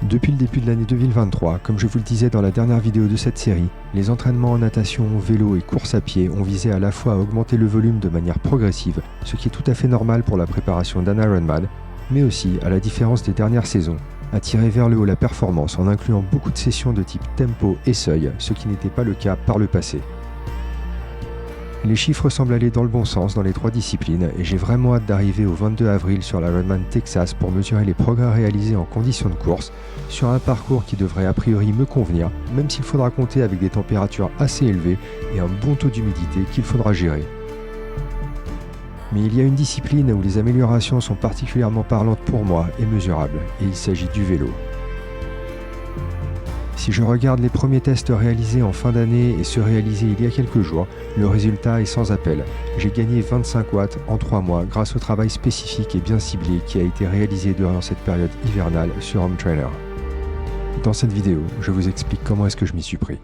Depuis le début de l'année 2023, comme je vous le disais dans la dernière vidéo de cette série, les entraînements en natation, vélo et course à pied ont visé à la fois à augmenter le volume de manière progressive, ce qui est tout à fait normal pour la préparation d'un Ironman, mais aussi, à la différence des dernières saisons, à tirer vers le haut la performance en incluant beaucoup de sessions de type tempo et seuil, ce qui n'était pas le cas par le passé. Les chiffres semblent aller dans le bon sens dans les trois disciplines et j'ai vraiment hâte d'arriver au 22 avril sur l'Ironman Texas pour mesurer les progrès réalisés en conditions de course sur un parcours qui devrait a priori me convenir, même s'il faudra compter avec des températures assez élevées et un bon taux d'humidité qu'il faudra gérer. Mais il y a une discipline où les améliorations sont particulièrement parlantes pour moi et mesurables, et il s'agit du vélo. Si je regarde les premiers tests réalisés en fin d'année et ceux réalisés il y a quelques jours, le résultat est sans appel. J'ai gagné 25 watts en 3 mois grâce au travail spécifique et bien ciblé qui a été réalisé durant cette période hivernale sur Home Trainer. Dans cette vidéo, je vous explique comment est-ce que je m'y suis pris.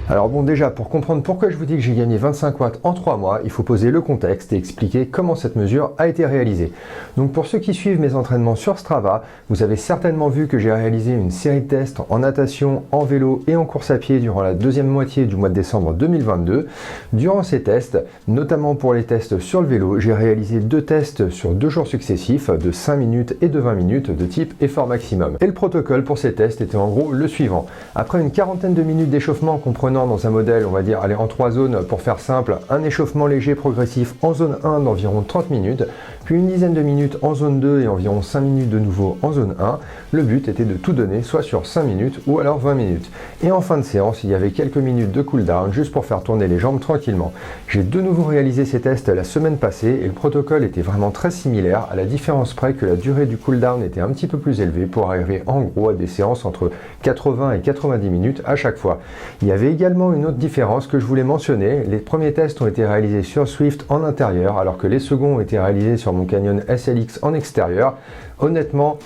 Alors bon, déjà, pour comprendre pourquoi je vous dis que j'ai gagné 25 watts en 3 mois, il faut poser le contexte et expliquer comment cette mesure a été réalisée. Donc pour ceux qui suivent mes entraînements sur Strava, vous avez certainement vu que j'ai réalisé une série de tests en natation, en vélo et en course à pied durant la deuxième moitié du mois de décembre 2022. Durant ces tests, notamment pour les tests sur le vélo, j'ai réalisé 2 tests sur 2 jours successifs de 5 minutes et de 20 minutes de type effort maximum. Et le protocole pour ces tests était en gros le suivant. Après une quarantaine de minutes d'échauffement comprenant dans un modèle, on va dire, aller en 3 zones pour faire simple, un échauffement léger progressif en zone 1 d'environ 30 minutes, puis une dizaine de minutes en zone 2 et environ 5 minutes de nouveau en zone 1. Le but était de tout donner soit sur 5 minutes ou alors 20 minutes. Et en fin de séance, il y avait quelques minutes de cool-down juste pour faire tourner les jambes tranquillement. J'ai de nouveau réalisé ces tests la semaine passée et le protocole était vraiment très similaire, à la différence près que la durée du cool-down était un petit peu plus élevée pour arriver en gros à des séances entre 80 et 90 minutes à chaque fois. Il y avait également une autre différence que je voulais mentionner. Les premiers tests ont été réalisés sur Swift en intérieur alors que les seconds ont été réalisés sur mon Canyon SLX en extérieur. Honnêtement,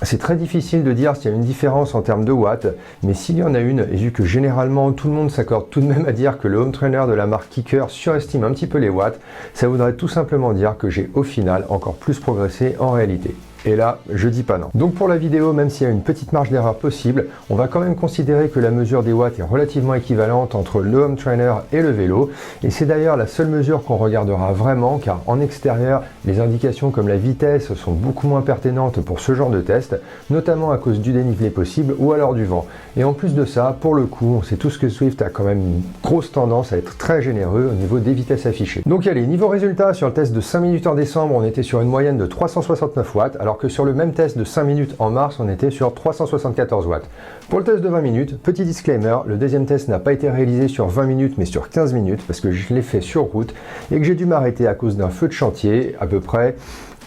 c'est très difficile de dire s'il y a une différence en termes de watts, mais s'il y en a une, et vu que généralement tout le monde s'accorde tout de même à dire que le home trainer de la marque Kicker surestime un petit peu les watts, ça voudrait tout simplement dire que j'ai au final encore plus progressé en réalité. Et là, je dis pas non. Donc pour la vidéo, même s'il y a une petite marge d'erreur possible, on va quand même considérer que la mesure des watts est relativement équivalente entre le home trainer et le vélo. Et c'est d'ailleurs la seule mesure qu'on regardera vraiment, car en extérieur, les indications comme la vitesse sont beaucoup moins pertinentes pour ce genre de test, notamment à cause du dénivelé possible ou alors du vent. Et en plus de ça, pour le coup, on sait tous que Swift a quand même une grosse tendance à être très généreux au niveau des vitesses affichées. Donc allez, niveau résultat, sur le test de 5 minutes en décembre, on était sur une moyenne de 369 watts, alors que sur le même test de 5 minutes en mars, on était sur 374 watts. Pour le test de 20 minutes, petit disclaimer, le deuxième test n'a pas été réalisé sur 20 minutes mais sur 15 minutes parce que je l'ai fait sur route et que j'ai dû m'arrêter à cause d'un feu de chantier à peu près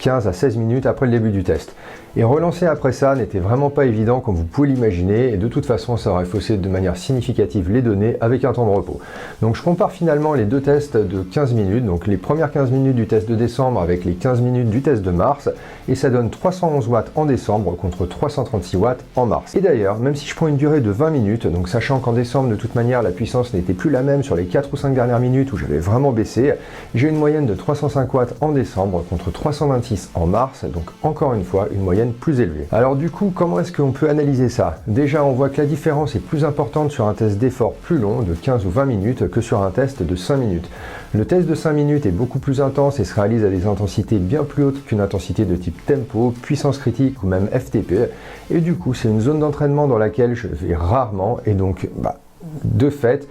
15 à 16 minutes après le début du test. Et relancer après ça n'était vraiment pas évident comme vous pouvez l'imaginer et de toute façon ça aurait faussé de manière significative les données avec un temps de repos. Donc je compare finalement les deux tests de 15 minutes, donc les premières 15 minutes du test de décembre avec les 15 minutes du test de mars et ça donne 311 watts en décembre contre 336 watts en mars. Et d'ailleurs, même si je prends une durée de 20 minutes, donc sachant qu'en décembre de toute manière la puissance n'était plus la même sur les 4 ou 5 dernières minutes où j'avais vraiment baissé, j'ai une moyenne de 305 watts en décembre contre 326 en mars, donc encore une fois une moyenne plus élevée. Alors du coup, comment est-ce qu'on peut analyser ça? Déjà, on voit que la différence est plus importante sur un test d'effort plus long de 15 ou 20 minutes que sur un test de 5 minutes. Le test de 5 minutes est beaucoup plus intense et se réalise à des intensités bien plus hautes qu'une intensité de type tempo, puissance critique ou même FTP. Et du coup, c'est une zone d'entraînement dans laquelle je vais rarement et donc de fait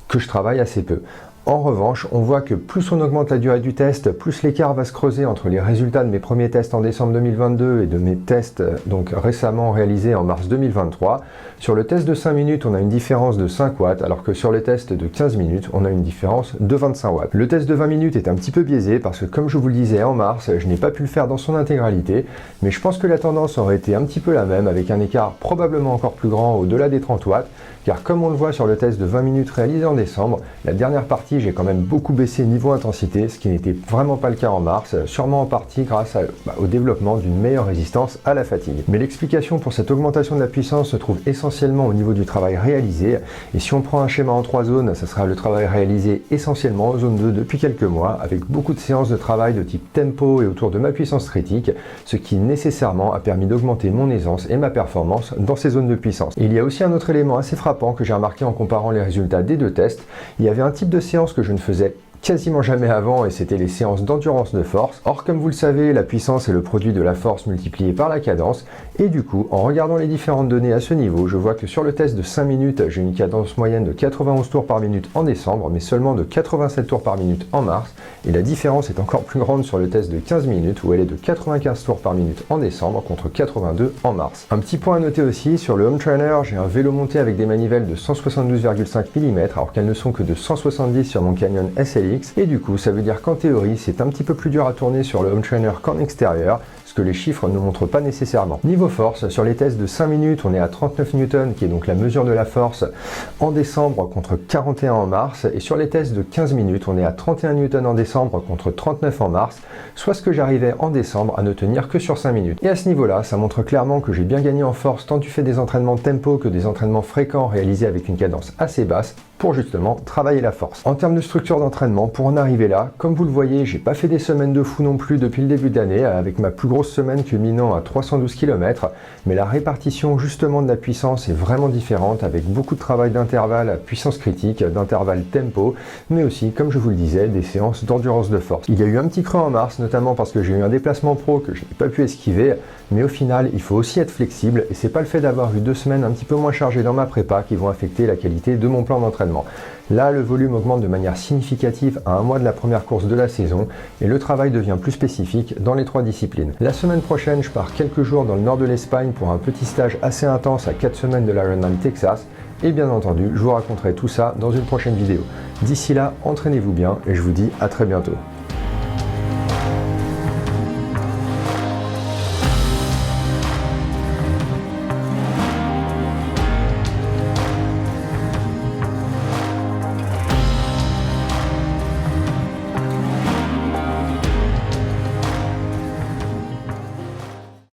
que je travaille assez peu. En revanche, on voit que plus on augmente la durée du test, plus l'écart va se creuser entre les résultats de mes premiers tests en décembre 2022 et de mes tests donc récemment réalisés en mars 2023. Sur le test de 5 minutes, on a une différence de 5 watts, alors que sur le test de 15 minutes, on a une différence de 25 watts. Le test de 20 minutes est un petit peu biaisé parce que comme je vous le disais en mars, je n'ai pas pu le faire dans son intégralité, mais je pense que la tendance aurait été un petit peu la même avec un écart probablement encore plus grand au-delà des 30 watts, car comme on le voit sur le test de 20 minutes réalisé en décembre, la dernière partie j'ai quand même beaucoup baissé niveau intensité, ce qui n'était vraiment pas le cas en mars, sûrement en partie grâce au développement d'une meilleure résistance à la fatigue. Mais l'explication pour cette augmentation de la puissance se trouve essentiellement au niveau du travail réalisé, et si on prend un schéma en 3 zones, ça sera le travail réalisé essentiellement en zone 2 depuis quelques mois, avec beaucoup de séances de travail de type tempo et autour de ma puissance critique, ce qui nécessairement a permis d'augmenter mon aisance et ma performance dans ces zones de puissance. Et il y a aussi un autre élément assez frappant que j'ai remarqué en comparant les résultats des 2 tests. Il y avait un type de séance que je ne faisais quasiment jamais avant, et c'était les séances d'endurance de force. Or, comme vous le savez, la puissance est le produit de la force multipliée par la cadence, et du coup, en regardant les différentes données à ce niveau, je vois que sur le test de 5 minutes, j'ai une cadence moyenne de 91 tours par minute en décembre, mais seulement de 87 tours par minute en mars, et la différence est encore plus grande sur le test de 15 minutes, où elle est de 95 tours par minute en décembre, contre 82 en mars. Un petit point à noter aussi, sur le Home Trainer, j'ai un vélo monté avec des manivelles de 172,5 mm, alors qu'elles ne sont que de 170 sur mon Canyon SLX, et du coup ça veut dire qu'en théorie c'est un petit peu plus dur à tourner sur le Home Trainer qu'en extérieur, ce que les chiffres ne montrent pas nécessairement. Niveau force, sur les tests de 5 minutes on est à 39 Newton, qui est donc la mesure de la force en décembre contre 41 en mars, et sur les tests de 15 minutes on est à 31 Newton en décembre contre 39 en mars, soit ce que j'arrivais en décembre à ne tenir que sur 5 minutes. Et à ce niveau là, ça montre clairement que j'ai bien gagné en force tant du fait des entraînements tempo que des entraînements fréquents réalisés avec une cadence assez basse, pour justement travailler la force. En termes de structure d'entraînement, pour en arriver là, comme vous le voyez, j'ai pas fait des semaines de fou non plus depuis le début d'année, avec ma plus grosse semaine culminant à 312 km, mais la répartition justement de la puissance est vraiment différente, avec beaucoup de travail d'intervalle à puissance critique, d'intervalle tempo, mais aussi, comme je vous le disais, des séances d'endurance de force. Il y a eu un petit creux en mars, notamment parce que j'ai eu un déplacement pro que je n'ai pas pu esquiver, mais au final, il faut aussi être flexible, et c'est pas le fait d'avoir eu 2 semaines un petit peu moins chargées dans ma prépa qui vont affecter la qualité de mon plan d'entraînement. Là, le volume augmente de manière significative à un mois de la première course de la saison, et le travail devient plus spécifique dans les 3 disciplines. La semaine prochaine, je pars quelques jours dans le nord de l'Espagne pour un petit stage assez intense à 4 semaines de l'Ironman Texas, et bien entendu, je vous raconterai tout ça dans une prochaine vidéo. D'ici là, entraînez-vous bien, et je vous dis à très bientôt.